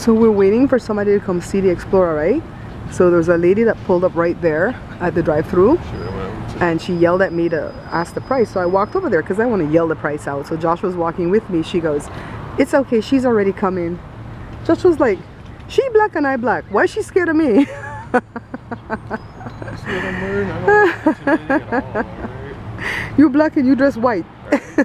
So we're waiting for somebody to come see the Explorer, right? So there's a lady that pulled up right there at the drive-thru, and she yelled at me to ask the price. So I walked over there because I want to yell the price out. So Josh was walking with me. She goes, "It's okay, she's already coming." Josh was like, "She black and I black. Why is she scared of me?" You black and you dress white. And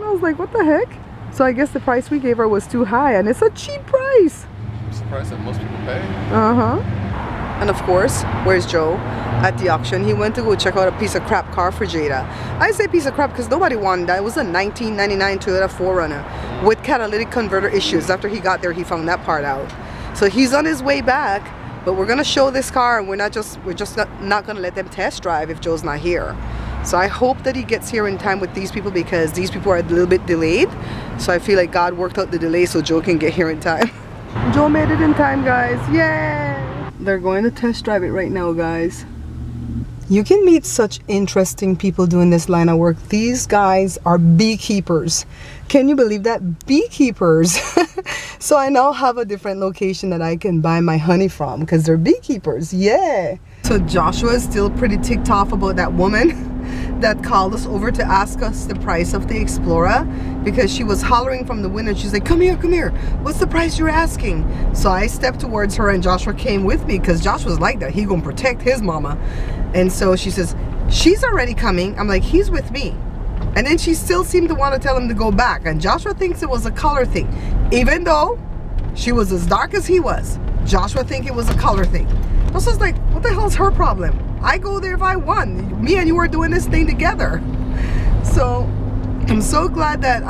I was like, what the heck? So I guess the price we gave her was too high, and it's a cheap price. It's the price that most people pay. And of course, where's Joe? At the auction. He went to go check out a piece of crap car for Jada. I say piece of crap because nobody wanted that. It was a 1999 Toyota 4Runner with catalytic converter issues. After he got there, he found that part out. So he's on his way back, but we're gonna show this car, and we're just not gonna let them test drive if Joe's not here. So I hope that he gets here in time with these people, because these people are a little bit delayed. So I feel like God worked out the delay so Joe can get here in time. Joe made it in time, guys. Yay! They're going to test drive it right now, guys. You can meet such interesting people doing this line of work. These guys are beekeepers. Can you believe that? Beekeepers. So I now have a different location that I can buy my honey from because they're beekeepers. Yeah. So Joshua is still pretty ticked off about that woman that called us over to ask us the price of the Explorer, because she was hollering from the window. She's like, come here, what's the price you're asking? So I stepped towards her, and Joshua came with me because Joshua's like that. He gonna protect his mama. And so she says, she's already coming. I'm like, he's with me. And then she still seemed to want to tell him to go back, and Joshua thinks it was a color thing, even though she was as dark as he was. Joshua think it was a color thing. Joshua's like, what the hell's her problem? I go there if I want. Me and you are doing this thing together. So I'm so glad that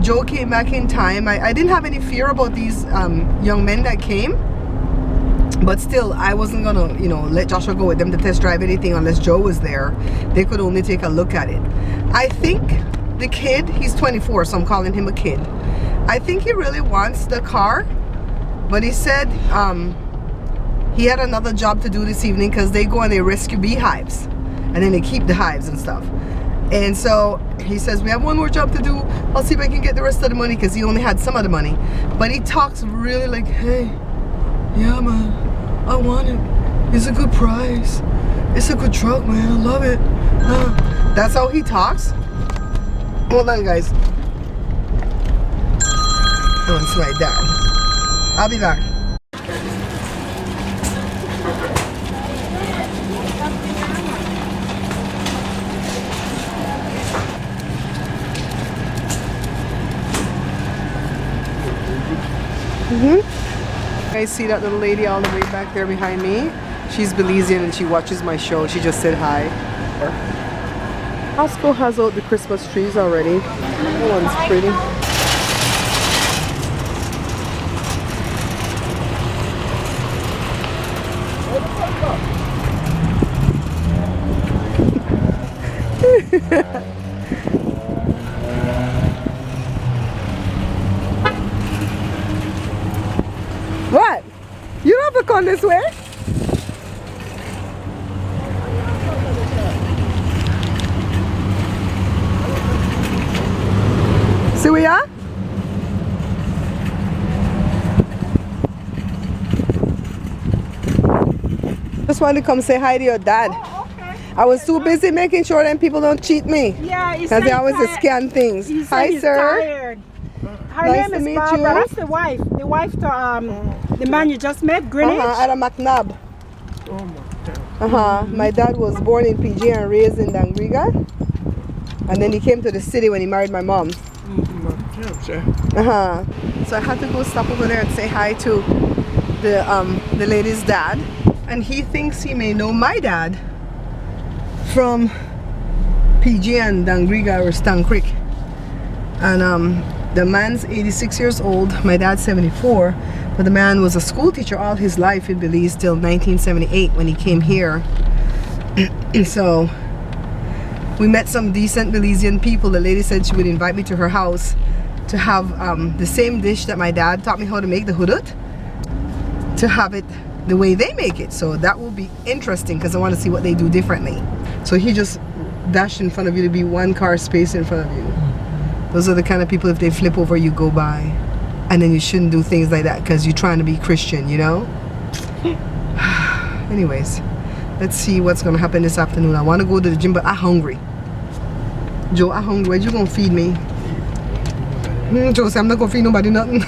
Joe came back in time. I didn't have any fear about these young men that came, but still I wasn't gonna, you know, let Joshua go with them to test drive anything unless Joe was there. They could only take a look at it. I think the kid, he's 24, so I'm calling him a kid. I think he really wants the car, but he said he had another job to do this evening because they go and they rescue beehives, and then they keep the hives and stuff. And so he says, we have one more job to do. I'll see if I can get the rest of the money, because he only had some of the money. But he talks really like, hey, yeah man, I want it. It's a good price. It's a good truck, man. I love it. That's how he talks. Hold on, guys. Oh, it's my dad. I'll be back. I see that little lady all the way back there behind me. She's Belizean and she watches my show. She just said hi. Costco has out the Christmas trees already. That one's pretty. What? You don't have to come this way? See where you are? Just wanted to come say hi to your dad. Oh, okay. I was too busy making sure that people don't cheat me. Yeah, because they always scan things. Hi, sir. Tired. Her Nice name to meet is Barbara. you. That's the wife. The wife to the man you just met, Greenwich. At a McNabb. Oh my God. My dad was born in PG and raised in Dangriga, and then he came to the city when he married my mom. So I had to go stop over there and say hi to the lady's dad, and he thinks he may know my dad from PG and Dangriga or Stan Creek. And the man's 86 years old, my dad's 74, but the man was a school teacher all his life in Belize till 1978 when he came here. And so we met some decent Belizean people. The lady said she would invite me to her house to have the same dish that my dad taught me how to make, the hudut, to have it the way they make it. So that will be interesting because I want to see what they do differently. So he just dashed in front of you to be one car space in front of you. Those are the kind of people, if they flip over, you go by. and then you shouldn't do things like that because you're trying to be Christian, you know. Anyways, let's see what's gonna happen this afternoon. I want to go to the gym, but I'm hungry. Joe, I'm hungry. What you gonna feed me? Joe said I'm not gonna feed nobody nothing.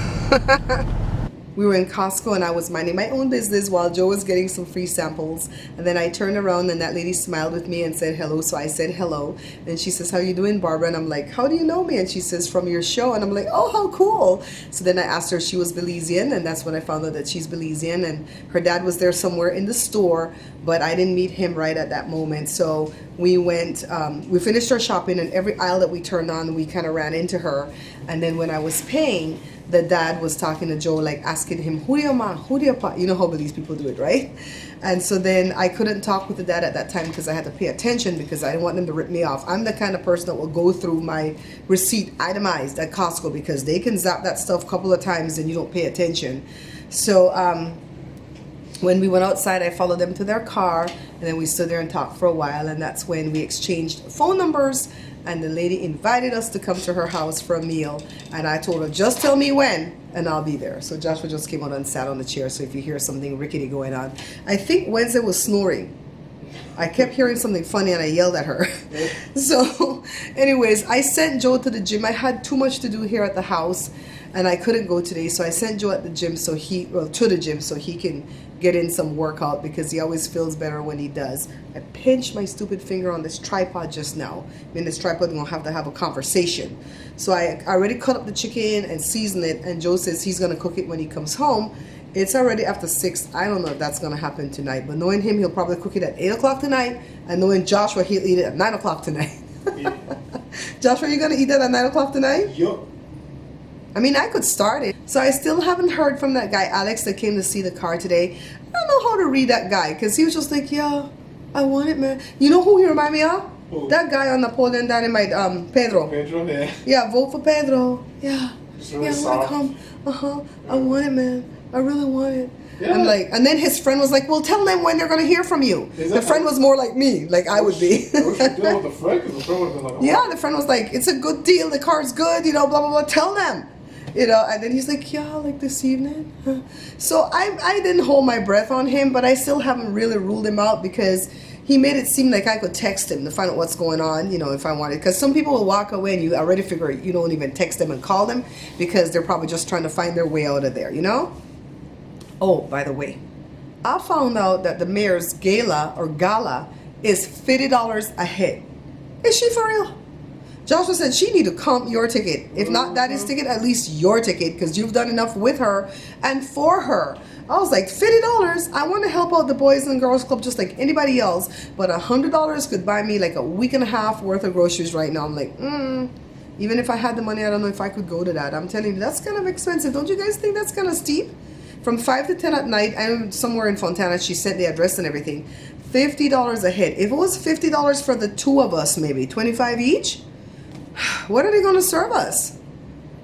We were in Costco and I was minding my own business while Joe was getting some free samples. And then I turned around and that lady smiled with me and said hello. So I said hello. And she says, how you doing, Barbara? And I'm like, how do you know me? And she says, from your show. And I'm like, oh, how cool. So then I asked her if she was Belizean. And that's when I found out that she's Belizean. And her dad was there somewhere in the store. But I didn't meet him right at that moment. So we went, we finished our shopping. And every aisle that we turned on, we kind of ran into her. And then when I was paying, the dad was talking to Joe, like asking him, who do you ma? Who do you pa? You know how these people do it, right? And so then I couldn't talk with the dad at that time because I had to pay attention because I didn't want them to rip me off. I'm the kind of person that will go through my receipt itemized at Costco because they can zap that stuff a couple of times and you don't pay attention. So when we went outside, I followed them to their car and then we stood there and talked for a while, and that's when we exchanged phone numbers. And the lady invited us to come to her house for a meal. And I told her, just tell me when, and I'll be there. So Joshua just came out and sat on the chair. So if you hear something rickety going on. I think Wednesday was snoring. I kept hearing something funny and I yelled at her. So anyways, I sent Joe to the gym. I had too much to do here at the house and I couldn't go today. So I sent Joe at the gym to the gym so he can get in some workout because he always feels better when he does. I pinched my stupid finger on this tripod just now. I mean, this tripod, we're gonna have to have a conversation. So I already cut up the chicken and seasoned it, and Joe says he's gonna cook it when he comes home. It's already after 6. I don't know if that's gonna happen tonight, but knowing him, he'll probably cook it at 8 o'clock tonight, and knowing Joshua, he'll eat it at 9 o'clock tonight. Yeah. Joshua, you gonna eat that at 9 o'clock tonight? Yup. I mean, I could start it. So I still haven't heard from that guy, Alex, that came to see the car today. I don't know how to read that guy, because he was just like, yeah, I want it, man. You know who he remind me of? Who? That guy on Napoleon Dynamite, Pedro. Pedro, yeah. Yeah, vote for Pedro. Yeah. It's really yeah, I want to come. I want it, man. I really want it. Yeah. I'm like, and then his friend was like, well, tell them when they're going to hear from you. Exactly. The friend was more like me, like I would be. I wish you deal with the friend, because the friend would have been like, oh. Yeah, the friend was like, it's a good deal. The car's good, you know, blah, blah, blah. Tell them. You know, and then he's like, yeah, like this evening. So I didn't hold my breath on him, but I still haven't really ruled him out because he made it seem like I could text him to find out what's going on, you know, if I wanted. Because some people will walk away and you already figure you don't even text them and call them because they're probably just trying to find their way out of there, you know? Oh, by the way, I found out that the mayor's gala is $50 a head. Is she for real? Joshua said she need to comp your ticket. If not Daddy's ticket, at least your ticket, because you've done enough with her and for her. I was like, $50? I want to help out the Boys and Girls Club just like anybody else, but $100 could buy me like a week and a half worth of groceries right now. I'm like, even if I had the money, I don't know if I could go to that. I'm telling you, that's kind of expensive. Don't you guys think that's kind of steep? From 5 to 10 at night, I'm somewhere in Fontana. She sent the address and everything. $50 a head. If it was $50 for the two of us, maybe 25 each. What are they going to serve us?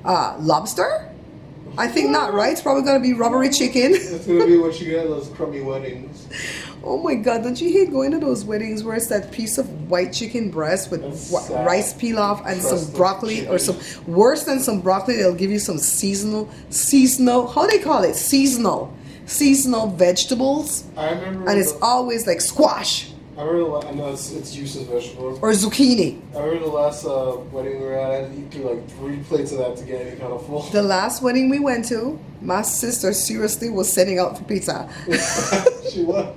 Lobster? I think not, right? It's probably going to be rubbery chicken. It's going to be what you get at those crummy weddings. Oh my God, don't you hate going to those weddings where it's that piece of white chicken breast with rice pilaf and some broccoli chicken. Or some, worse than some broccoli, they'll give you some seasonal, how do they call it? Seasonal vegetables. I remember. And it's always like squash. I remember, I know it's useless vegetable. Or zucchini. I remember the last wedding we were at, I had to eat through like 3 plates of that to get any kind of full. The last wedding we went to, my sister seriously was setting out for pizza. She was.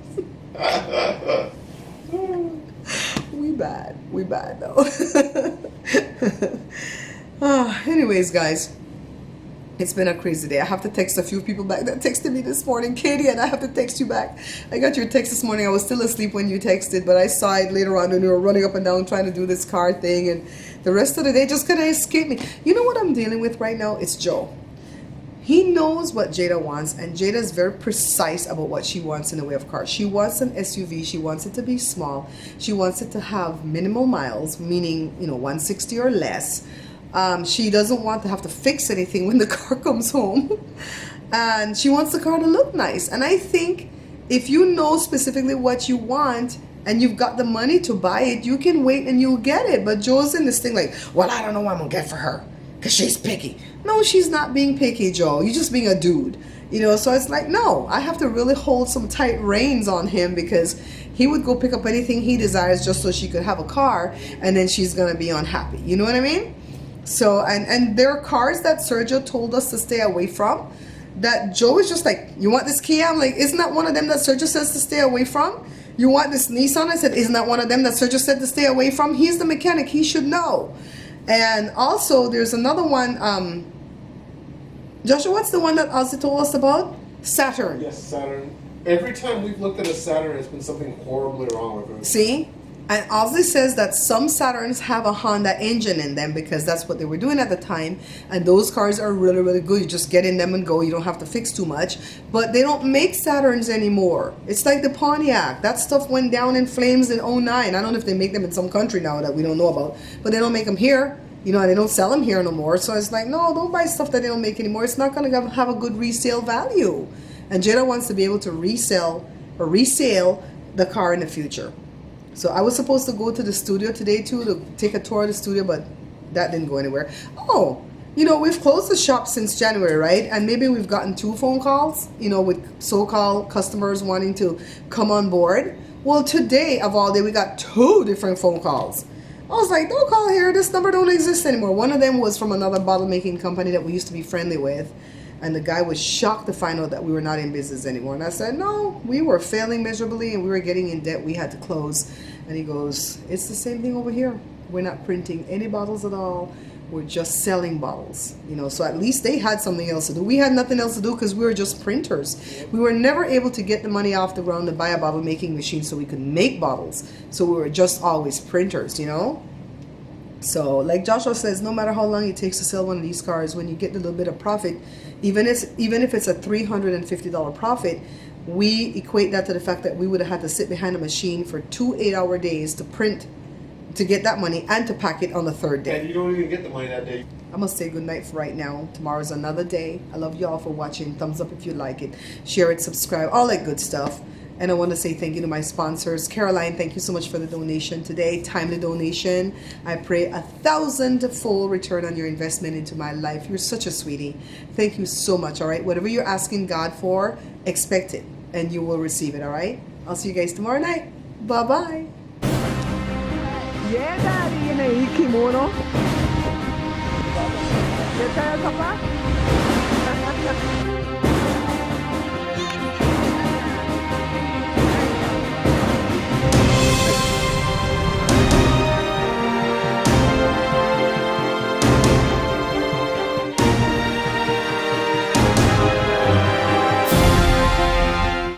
We bad though. Anyways, guys. It's been a crazy day. I have to text a few people back that texted me this morning. Katie, and I have to text you back. I got your text this morning. I was still asleep when you texted, but I saw it later on when you were running up and down trying to do this car thing, and the rest of the day just kind of escaped me. You know what I'm dealing with right now? It's Joe. He knows what Jada wants, and Jada is very precise about what she wants in the way of car. She wants an SUV. She wants it to be small. She wants it to have minimal miles, meaning, 160 or less. She doesn't want to have to fix anything when the car comes home. And she wants the car to look nice. And I think if you know specifically what you want and you've got the money to buy it, you can wait and you'll get it. But Joe's in this thing like, well, I don't know what I'm going to get for her. because she's picky. No, she's not being picky, Joe. You're just being a dude. You know, so it's like, no, I have to really hold some tight reins on him because he would go pick up anything he desires just so she could have a car, and then she's going to be unhappy. You know what I mean? So, and there are cars that Sergio told us to stay away from that Joe is just like, you want this Kia? I'm like, isn't that one of them that Sergio says to stay away from? You want this Nissan? I said, isn't that one of them that Sergio said to stay away from? He's the mechanic. He should know. And also, there's another one. Joshua, what's the one that Ozzy told us about? Saturn. Yes, Saturn. Every time we've looked at a Saturn, it's been something horribly wrong with it. See? And Ozzy says that some Saturns have a Honda engine in them because that's what they were doing at the time. And those cars are really, really good. You just get in them and go. You don't have to fix too much. But they don't make Saturns anymore. It's like the Pontiac. That stuff went down in flames in '09. I don't know if they make them in some country now that we don't know about. But they don't make them here. You know, and they don't sell them here no more. So it's like, no, don't buy stuff that they don't make anymore. It's not going to have a good resale value. And Jada wants to be able to resell the car in the future. So I was supposed to go to the studio today too to take a tour of the studio, but that didn't go anywhere. Oh, you know, we've closed the shop since January, right? And maybe we've gotten 2 phone calls, you know, with so-called customers wanting to come on board. Well, today, of all day, we got 2 different phone calls. I was like, don't call here. This number don't exist anymore. One of them was from another bottle making company that we used to be friendly with. And the guy was shocked to find out that we were not in business anymore. And I said, no, we were failing miserably and we were getting in debt. We had to close. And he goes, it's the same thing over here. We're not printing any bottles at all. We're just selling bottles. You know, so at least they had something else to do. We had nothing else to do because we were just printers. We were never able to get the money off the ground to buy a bottle making machine so we could make bottles. So we were just always printers, you know. So like Joshua says, no matter how long it takes to sell one of these cars, when you get a little bit of profit, even if it's a $350 profit, we equate that to the fact that we would have had to sit behind a machine for 2 8-hour days to print, to get that money and to pack it on the 3rd day. And you don't even get the money that day. I must say good night for right now. Tomorrow's another day. I love you all for watching. Thumbs up if you like it. Share it, subscribe, all that good stuff. And I want to say thank you to my sponsors. Caroline, thank you so much for the donation today. Timely donation. I pray 1,000-fold return on your investment into my life. You're such a sweetie. Thank you so much, all right? Whatever you're asking God for, expect it, and you will receive it, all right? I'll see you guys tomorrow night. Bye-bye. Yeah, Daddy, in a kimono. ¿Qué tal, papá?